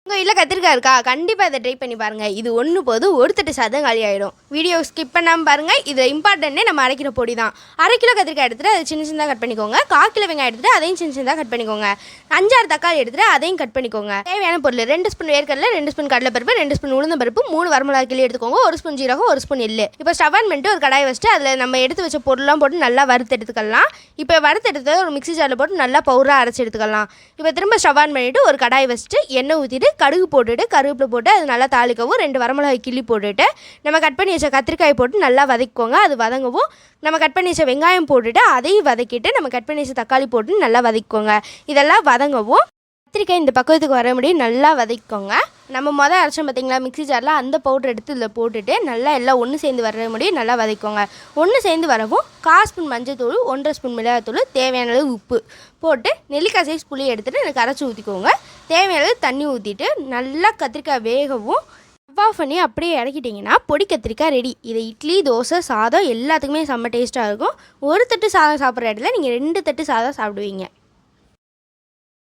உங்கள் வீட்டில் கத்திரிக்காய் இருக்கா? கண்டிப்பாக இதை ட்ரை பண்ணி பாருங்கள். இது ஒன்று போதும், ஒரு தட்டு சாதம் காலி ஆகிடும். வீடியோ ஸ்கிப் பண்ணாமல் பாருங்கள். இது இம்பார்ட்டன்ட்டே நம்ம அரைக்கிற பொடி தான். 1/2 கிலோ கத்திரிக்காய் எடுத்துகிட்டு அதை சின்ன சின்னதாக கட் பண்ணிக்கோங்க. 1/4 கிலோ வெங்காயம் எடுத்துகிட்டு அதையும் சின்ன சின்னதாக கட் பண்ணிக்கோங்க. 5-6 தக்காளி எடுத்துகிட்டு அதையும் கட் பண்ணிக்கோங்க. தேவையான பொருள் 2 ஸ்பூன் வேர்க்கடலை, 2 ஸ்பூன் கடலைப்பருப்பு, 2 ஸ்பூன் உளுந்தம்பருப்பு, 3 வரமிளகாய் கிள்ளி எடுத்துக்கோங்க. 1 ஸ்பூன் ஜீரகம், 1 ஸ்பூன் எள்ளு. இப்போ ஸ்டவ் ஆன் பண்ணிட்டு ஒரு கடாயை வச்சுட்டு அதில் நம்ம எடுத்து வச்ச பொருள்லாம் போட்டு நல்லா வறுத்து எடுத்துக்கலாம். இப்போ வறுத்து எடுத்து ஒரு மிக்ஸி ஜாரில் போட்டு நல்லா பவுடராக அரைச்சி எடுத்துக்கலாம். இப்போ திரும்ப ஸ்டவ் ஆன் பண்ணிவிட்டு ஒரு கடாயை வச்சுட்டு எண்ணெய் ஊற்றிட்டு கடுகு போட்டுட்டு கருவேப்பிலை போட்டு அது நல்லா தாளிக்கவும் 2 வரமிளகாய் கிள்ளி போட்டுட்டு நம்ம கட் பண்ணி வச்ச கத்திரிக்காய் போட்டு நல்லா வதக்கிக்கோங்க. அது வதங்கவும் நம்ம கட் பண்ணி வச்ச வெங்காயம் போட்டுட்டு அதையும் வதக்கிட்டு நம்ம கட் பண்ணி வச்ச தக்காளி போட்டு நல்லா வதக்கிக்கோங்க. இதெல்லாம் வதங்கவும் கத்திரிக்காய் இந்த பக்குவத்துக்கு வர முடியும் நல்லா வதக்கிக்கோங்க. நம்ம அரைச்சோம் பார்த்தீங்களா மிக்ஸி ஜாரில், அந்த பவுடர் எடுத்து இதில் போட்டுட்டு நல்லா எல்லாம் ஒன்று சேர்ந்து வர முடியும் நல்லா வதக்கிக்கோங்க. ஒன்று சேர்ந்து வரவும் 1/4 ஸ்பூன் மஞ்சள் தூள், 1.5 ஸ்பூன் மிளகாத்தூள், தேவையான அளவு உப்பு போட்டு நெல்லிக்காய் சைஸ் புளி எடுத்துகிட்டு எனக்கு அரைச்சி ஊற்றிக்கோங்க. தேவையான அளவு தண்ணி ஊற்றிட்டு நல்லா கத்திரிக்காய் வேகவும் ஆஃப் பண்ணி அப்படியே இறக்கிட்டிங்கன்னா பொடி கத்திரிக்காய் ரெடி. இதை இட்லி, தோசை, சாதம் எல்லாத்துக்குமே செம்ம டேஸ்ட்டாக இருக்கும். ஒரு தட்டு சாதம் சாப்பிட்ற இடத்துல நீங்கள் 2 தட்டு சாதம் சாப்பிடுவீங்க.